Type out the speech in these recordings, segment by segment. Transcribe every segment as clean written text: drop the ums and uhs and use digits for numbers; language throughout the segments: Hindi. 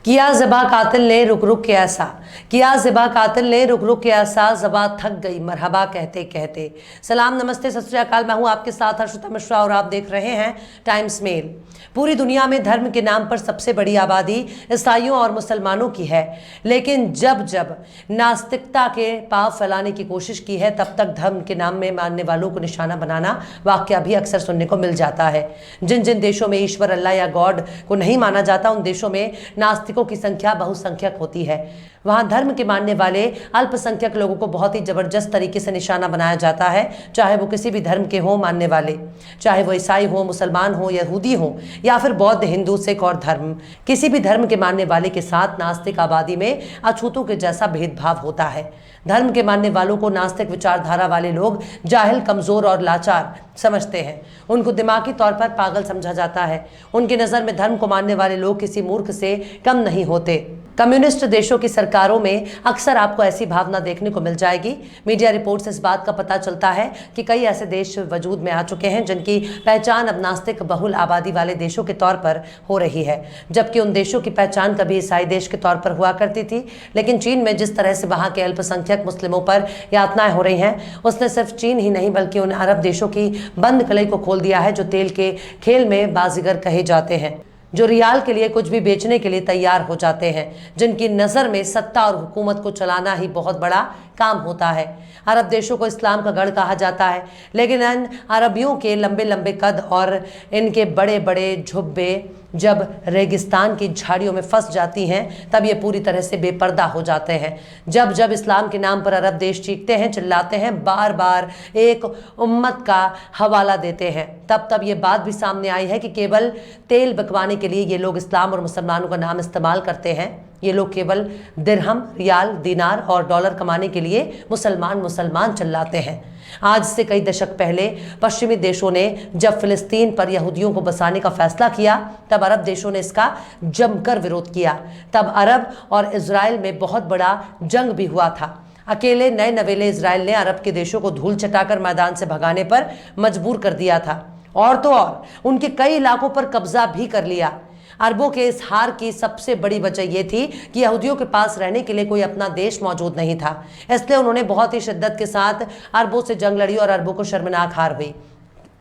किया ज़िबा कातिल ने रुक रुक के ऐसा, किया ज़िबा कातिल ने रुक रुक के ऐसा, ज़िबा थक गई मरहबा कहते कहते। सलाम, नमस्ते, सत श्री अकाल। मैं हूं आपके साथ हर्षिता मिश्रा और आप देख रहे हैं टाइम्स मेल। पूरी दुनिया में धर्म के नाम पर सबसे बड़ी आबादी ईसाइयों और मुसलमानों की है, लेकिन जब जब नास्तिकता के पाव फैलाने की कोशिश की है तब तक धर्म के नाम में मानने वालों को निशाना बनाना वाकया भी अक्सर सुनने को मिल जाता है। जिन जिन देशों में ईश्वर, अल्लाह या गॉड को नहीं माना जाता, उन देशों में नास्तिकों की संख्या बहुसंख्यक होती है। वहां धर्म के मानने वाले अल्पसंख्यक लोगों को बहुत ही जबरदस्त तरीके से निशाना बनाया जाता है, चाहे वो किसी भी धर्म के हों मानने वाले, चाहे वो ईसाई हो, मुसलमान हो, यहूदी हो या फिर बौद्ध, हिंदू, सिख और धर्म। किसी भी धर्म के मानने वाले के साथ नास्तिक आबादी में अछूतों के जैसा भेदभाव होता है। धर्म के मानने वालों को नास्तिक विचारधारा वाले लोग जाहिल, कमजोर और लाचार समझते हैं। उनको दिमागी तौर पर पागल समझा जाता है। उनकी नज़र में धर्म को मानने वाले लोग किसी मूर्ख से कम नहीं होते। कम्युनिस्ट देशों की सरकारों में अक्सर आपको ऐसी भावना देखने को मिल जाएगी। मीडिया रिपोर्ट से इस बात का पता चलता है कि कई ऐसे देश वजूद में आ चुके हैं जिनकी पहचान अब नास्तिक बहुल आबादी वाले देशों के तौर पर हो रही है, जबकि उन देशों की पहचान कभी ईसाई देश के तौर पर हुआ करती थी। लेकिन चीन में जिस तरह से वहाँ के अल्पसंख्यक मुस्लिमों पर यातनाएं हो रही हैं, उसने सिर्फ चीन ही नहीं बल्कि उन अरब देशों की बंद कलई को खोल दिया है जो तेल के खेल में बाजीगर कहे जाते हैं, जो रियाल के लिए कुछ भी बेचने के लिए तैयार हो जाते हैं, जिनकी नज़र में सत्ता और हुकूमत को चलाना ही बहुत बड़ा काम होता है। अरब देशों को इस्लाम का गढ़ कहा जाता है, लेकिन इन अरबियों के लंबे लंबे कद और इनके बड़े बड़े झुब्बे जब रेगिस्तान की झाड़ियों में फंस जाती हैं तब ये पूरी तरह से बेपर्दा हो जाते हैं। जब जब इस्लाम के नाम पर अरब देश चीखते हैं, चिल्लाते हैं, बार बार एक उम्मत का हवाला देते हैं, तब तब ये बात भी सामने आई है कि केवल तेल बिकवाने के लिए ये लोग इस्लाम और मुसलमानों का नाम इस्तेमाल करते हैं। ये लोग केवल दिरहम, रियाल, दिनार और डॉलर कमाने के लिए मुसलमान मुसलमान चिल्लाते हैं। आज से कई दशक पहले पश्चिमी देशों ने जब फिलिस्तीन पर यहूदियों को बसाने का फैसला किया, तब अरब देशों ने इसका जमकर विरोध किया। तब अरब और इजराइल में बहुत बड़ा जंग भी हुआ था। अकेले नए नवेले इजराइल ने अरब के देशों को धूल चटाकर मैदान से भगाने पर मजबूर कर दिया था, और तो और उनके कई इलाकों पर कब्जा भी कर लिया। अरबों के इस हार की सबसे बड़ी वजह यह थी कि यहूदियों के पास रहने के लिए कोई अपना देश मौजूद नहीं था, इसलिए उन्होंने बहुत ही शिद्दत के साथ अरबों से जंग लड़ी और अरबों को शर्मनाक हार हुई।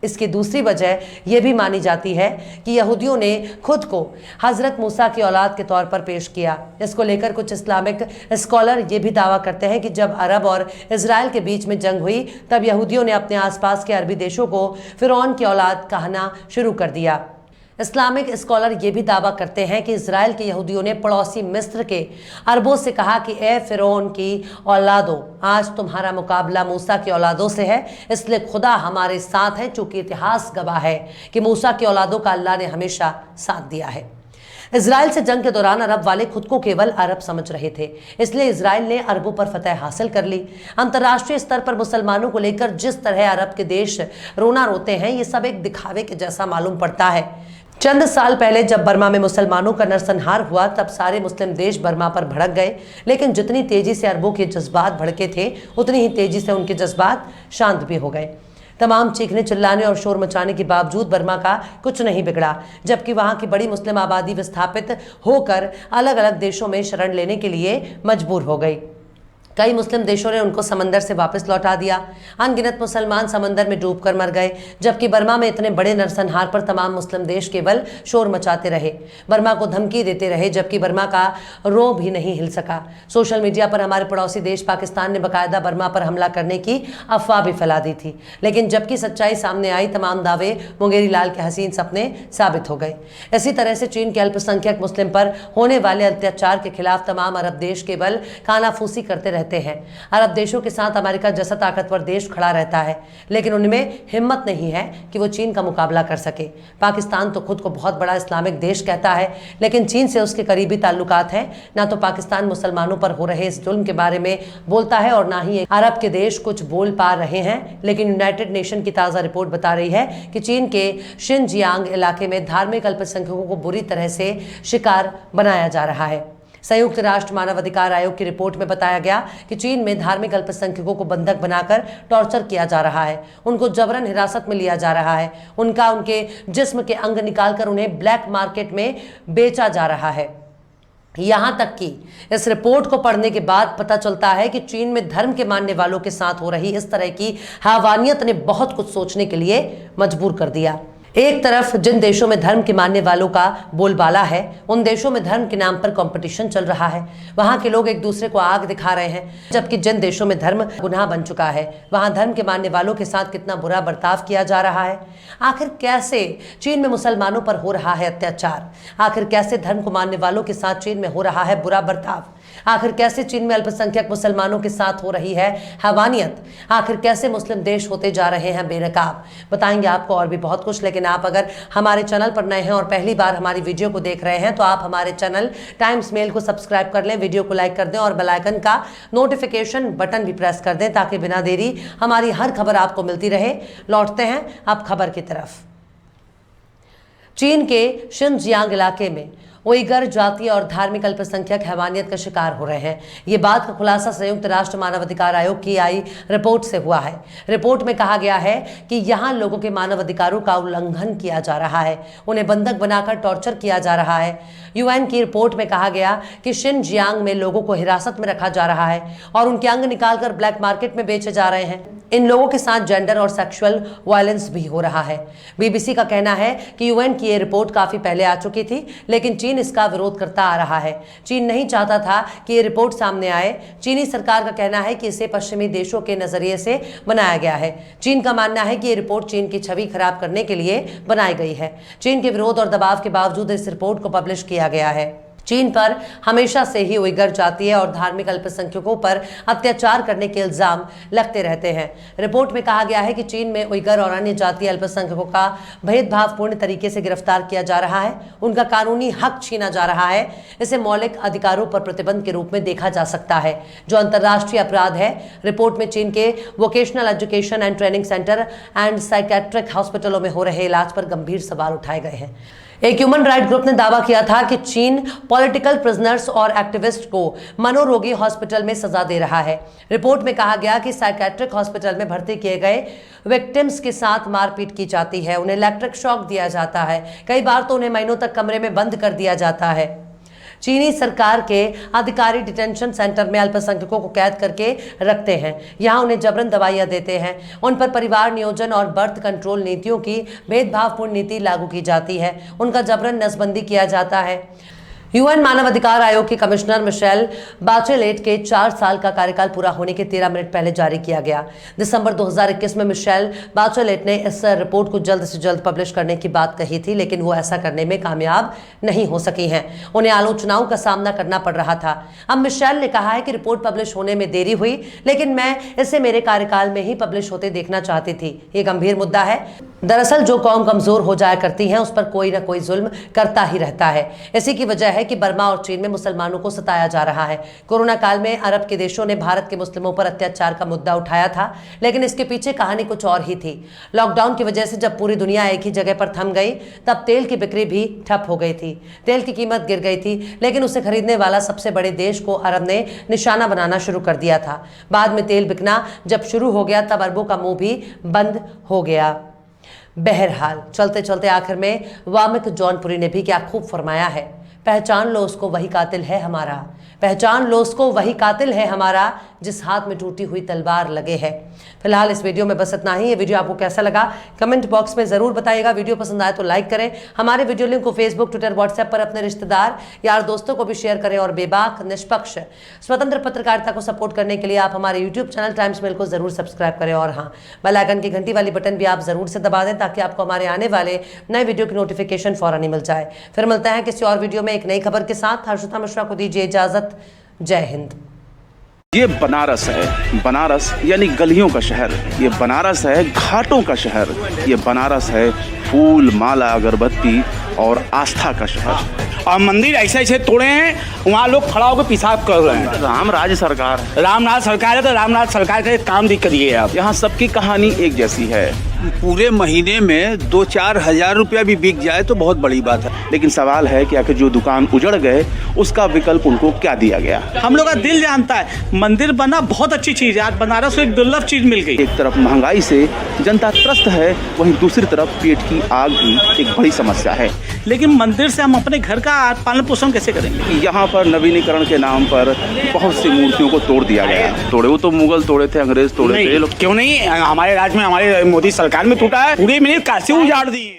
इसकी दूसरी वजह यह भी मानी जाती है कि यहूदियों ने खुद को हज़रत मूसा की औलाद के तौर पर पेश किया। इसको लेकर कुछ इस्लामिक स्कॉलर ये भी दावा करते हैं कि जब अरब और इजराइल के बीच में जंग हुई तब यहूदियों ने अपने आसपास के अरबी देशों को फिरौन की औलाद कहना शुरू कर दिया। इस्लामिक स्कॉलर ये भी दावा करते हैं कि इजराइल के यहूदियों ने पड़ोसी मिस्र के अरबों से कहा कि ए फिरौन की औलादों, आज तुम्हारा मुकाबला मूसा की औलादों से है, इसलिए खुदा हमारे साथ है, चूंकि इतिहास गवाह है कि मूसा की औलादों का अल्लाह ने हमेशा साथ दिया है। इजराइल से जंग के दौरान अरब वाले खुद को केवल अरब समझ रहे थे, इसलिए इजराइल ने अरबों पर फतह हासिल कर ली। अंतर्राष्ट्रीय स्तर पर मुसलमानों को लेकर जिस तरह अरब के देश रोना रोते हैं, ये सब एक दिखावे के जैसा मालूम पड़ता है। चंद साल पहले जब बर्मा में मुसलमानों का नरसंहार हुआ तब सारे मुस्लिम देश बर्मा पर भड़क गए, लेकिन जितनी तेजी से अरबों के जज्बात भड़के थे उतनी ही तेजी से उनके जज्बात शांत भी हो गए। तमाम चीखने, चिल्लाने और शोर मचाने के बावजूद बर्मा का कुछ नहीं बिगड़ा, जबकि वहाँ की बड़ी मुस्लिम आबादी विस्थापित होकर अलग अलग देशों में शरण लेने के लिए मजबूर हो गई। कई मुस्लिम देशों ने उनको समंदर से वापस लौटा दिया। अनगिनत मुसलमान समंदर में डूबकर मर गए, जबकि बर्मा में इतने बड़े नरसंहार पर तमाम मुस्लिम देश केवल शोर मचाते रहे, बर्मा को धमकी देते रहे, जबकि बर्मा का रो भी नहीं हिल सका। सोशल मीडिया पर हमारे पड़ोसी देश पाकिस्तान ने बाकायदा बर्मा पर हमला करने की अफवाह भी फैला दी थी, लेकिन जबकि सच्चाई सामने आई तमाम दावे मुंगेरी लाल के हसीन सपने साबित हो गए। इसी तरह से चीन के अल्पसंख्यक मुस्लिम पर होने वाले अत्याचार के खिलाफ तमाम अरब देश केवल कानाफूसी करते रहते हैं। अरब देशों के साथ अमेरिका जैसा ताकतवर देश खड़ा रहता है, लेकिन उनमें हिम्मत नहीं है कि वो चीन का मुकाबला कर सके। पाकिस्तान तो खुद को बहुत बड़ा इस्लामिक देश कहता है, लेकिन चीन से उसके करीबी ताल्लुकात हैं। ना तो पाकिस्तान मुसलमानों पर हो रहे इस जुल्म के बारे में बोलता है और ना ही अरब के देश कुछ बोल पा रहे हैं। लेकिन यूनाइटेड नेशन की ताज़ा रिपोर्ट बता रही है कि चीन के शिनजियांग इलाके में धार्मिक अल्पसंख्यकों को बुरी तरह से शिकार बनाया जा रहा है। संयुक्त राष्ट्र मानव अधिकार आयोग की रिपोर्ट में बताया गया कि चीन में धार्मिक अल्पसंख्यकों को बंधक बनाकर टॉर्चर किया जा रहा है, उनको जबरन हिरासत में लिया जा रहा है, उनके जिस्म के अंग निकालकर उन्हें ब्लैक मार्केट में बेचा जा रहा है। यहां तक कि इस रिपोर्ट को पढ़ने के बाद पता चलता है कि चीन में धर्म के मानने वालों के साथ हो रही इस तरह की हैवानियत ने बहुत कुछ सोचने के लिए मजबूर कर दिया। एक तरफ जिन देशों में धर्म के मानने वालों का बोलबाला है, उन देशों में धर्म के नाम पर कंपटीशन चल रहा है। वहां के लोग एक दूसरे को आग दिखा रहे हैं, जबकि जिन देशों में धर्म गुनाह बन चुका है, वहां धर्म के मानने वालों के साथ कितना बुरा बर्ताव किया जा रहा है। आखिर कैसे चीन में मुसलमानों पर हो रहा है अत्याचार? आखिर कैसे धर्म को मानने वालों के साथ चीन में हो रहा है बुरा बर्ताव? आखिर कैसे चीन में अल्पसंख्यक मुसलमानों के साथ हो रही है हैवानियत? आखिर कैसे मुस्लिम देश होते जा रहे हैं बेनकाब? बताएंगे आपको और भी बहुत कुछ। लेकिन आप अगर हमारे चैनल पर नए हैं और पहली बार हमारी वीडियो को देख रहे हैं तो आप हमारे चैनल टाइम्स मेल को सब्सक्राइब कर लें, वीडियो को लाइक कर दें और बेल आइकन का नोटिफिकेशन बटन भी प्रेस कर दें ताकि बिना देरी हमारी हर खबर आपको मिलती रहे। लौटते हैं अब खबर की तरफ। चीन के शिनजियांग इलाके में उइगर जातीय और धार्मिक अल्पसंख्यक हैवानियत का शिकार हो रहे हैं। ये बात का खुलासा संयुक्त राष्ट्र मानवाधिकार आयोग की आई रिपोर्ट से हुआ है। रिपोर्ट में कहा गया है कि यहाँ लोगों के मानव अधिकारों का उल्लंघन किया जा रहा है, उन्हें बंधक बनाकर टॉर्चर किया जा रहा है। यूएन की रिपोर्ट में कहा गया कि शिनजियांग में लोगों को हिरासत में रखा जा रहा है और उनके अंग निकालकर ब्लैक मार्केट में बेचे जा रहे हैं। इन लोगों के साथ जेंडर और सेक्सुअल वायलेंस भी हो रहा है। बीबीसी का कहना है कि यूएन की ये रिपोर्ट काफी पहले आ चुकी थी, लेकिन चीन इसका विरोध करता आ रहा है। चीन नहीं चाहता था कि ये रिपोर्ट सामने आए। चीनी सरकार का कहना है कि इसे पश्चिमी देशों के नजरिए से बनाया गया है। चीन का मानना है कि ये रिपोर्ट चीन की छवि खराब करने के लिए बनाई गई है। चीन के विरोध और दबाव के बावजूद इस रिपोर्ट को पब्लिश किया गया है। चीन पर हमेशा से ही उइगर जातीय और धार्मिक अल्पसंख्यकों पर अत्याचार करने के इल्जाम लगते रहते हैं। रिपोर्ट में कहा गया है कि चीन में उइगर और अन्य जातीय अल्पसंख्यकों का भेदभावपूर्ण तरीके से गिरफ्तार किया जा रहा है, उनका कानूनी हक छीना जा रहा है। इसे मौलिक अधिकारों पर प्रतिबंध के रूप में देखा जा सकता है, जो अंतर्राष्ट्रीय अपराध है। रिपोर्ट में चीन के vocational education and training centre and psychiatric हॉस्पिटलों में हो रहे इलाज पर गंभीर सवाल उठाए गए हैं। एक ह्यूमन राइट ग्रुप ने दावा किया था कि चीन पॉलिटिकल प्रिजनर्स और एक्टिविस्ट को मनोरोगी हॉस्पिटल में सजा दे रहा है। रिपोर्ट में कहा गया कि साइकेट्रिक हॉस्पिटल में भर्ती किए गए विक्टिम्स के साथ मारपीट की जाती है, उन्हें इलेक्ट्रिक शॉक दिया जाता है, कई बार तो उन्हें महीनों तक कमरे में बंद कर दिया जाता है। चीनी सरकार के अधिकारी डिटेंशन सेंटर में अल्पसंख्यकों को कैद करके रखते हैं, यहाँ उन्हें जबरन दवाइयाँ देते हैं, उन पर परिवार नियोजन और बर्थ कंट्रोल नीतियों की भेदभावपूर्ण नीति लागू की जाती है, उनका जबरन नसबंदी किया जाता है। यूएन मानवाधिकार आयोग की कमिश्नर मिशेल बाचेलेट के 4 साल का कार्यकाल पूरा होने के 13 मिनट पहले जारी किया गया। दिसंबर 2021 में मिशेल बाचेलेट ने इस रिपोर्ट को जल्द से जल्द पब्लिश करने की बात कही थी, लेकिन वो ऐसा करने में कामयाब नहीं हो सकी हैं। उन्हें आलोचनाओं का सामना करना पड़ रहा था। अब मिशेल ने कहा है कि रिपोर्ट पब्लिश होने में देरी हुई, लेकिन मैं इसे मेरे कार्यकाल में ही पब्लिश होते देखना चाहती थी। ये गंभीर मुद्दा है। दरअसल जो कौम कमजोर हो जाया करती है उस पर कोई ना कोई जुल्म करता ही रहता है। इसी की वजह है कि बर्मा और चीन में मुसलमानों को सताया जा रहा है। कोरोना काल में अरब के देशों ने भारत के मुस्लिमों पर अत्याचार का मुद्दा उठाया था, लेकिन इसके पीछे कहानी कुछ और ही थी। लॉकडाउन की वजह से जब पूरी दुनिया एक ही जगह पर थम गई, तब तेल की बिक्री भी ठप हो गई थी। तेल की कीमत गिर गई थी, लेकिन उसे खरीदने वाला सबसे बड़े देश को अरब ने निशाना बनाना शुरू कर दिया था। बाद में तेल बिकना जब शुरू हो गया, तब अरबों का मुंह भी बंद हो गया। बहरहाल चलते चलते आखिर में वामिक जौनपुरी ने भी क्या खूब फरमाया है, पहचान लो उसको वही कातिल है हमारा, पहचान लो उसको वही कातिल है हमारा, जिस हाथ में टूटी हुई तलवार लगे है। फिलहाल इस वीडियो में बस इतना ही। ये वीडियो आपको कैसा लगा कमेंट बॉक्स में जरूर बताइएगा। वीडियो पसंद आए तो लाइक करें। हमारे वीडियो लिंक को फेसबुक, ट्विटर, व्हाट्सएप पर अपने रिश्तेदार, यार, दोस्तों को भी शेयर करें और बेबाक, निष्पक्ष, स्वतंत्र पत्रकारिता को सपोर्ट करने के लिए आप हमारे यूट्यूब चैनल टाइम्स मेल को जरूर सब्सक्राइब करें। और हाँ, बेल आइकन की घंटी वाली बटन भी आप जरूर से दबा दें ताकि आपको हमारे आने वाले नए वीडियो की नोटिफिकेशन फौरन ही मिल जाए। फिर मिलते हैं किसी और वीडियो में एक नई खबर के साथ। हर्षिता मिश्रा को दीजिए इजाजत। जय हिंद। ये बनारस है, बनारस यानी गलियों का शहर। ये बनारस है घाटों का शहर। ये बनारस है फूल, माला, अगरबत्ती और आस्था का शहर। और मंदिर ऐसे ऐसे तोड़े हैं, वहाँ लोग खड़ा होकर पेशाब कर रहे हैं। रामराज सरकार, रामनाथ सरकार है तो रामनाथ सरकार का काम भी करिए आप। यहाँ सबकी कहानी एक जैसी है। पूरे महीने में 2-4 हज़ार रुपया भी बिक जाए तो बहुत बड़ी बात है। लेकिन सवाल है कि आखिर जो दुकान उजड़ गए उसका विकल्प उनको क्या दिया गया। हम लोग का दिल जानता है मंदिर बना बहुत अच्छी चीज है। आज बनारस को एक दुर्लभ चीज मिल गई। एक तरफ महंगाई से जनता त्रस्त है, वहीं दूसरी तरफ पेट की आग भी एक बड़ी समस्या है। लेकिन मंदिर से हम अपने घर का पालन पोषण कैसे करेंगे? यहाँ पर नवीनीकरण के नाम पर बहुत सी मूर्तियों को तोड़ दिया गया। तोड़े वो तो मुगल तोड़े थे, अंग्रेज तोड़े थे, ये लोग क्यों नहीं, हमारे राज्य में हमारे मोदी सरकार में टूटा है, पूरी मिनी काशी उजाड़ दी।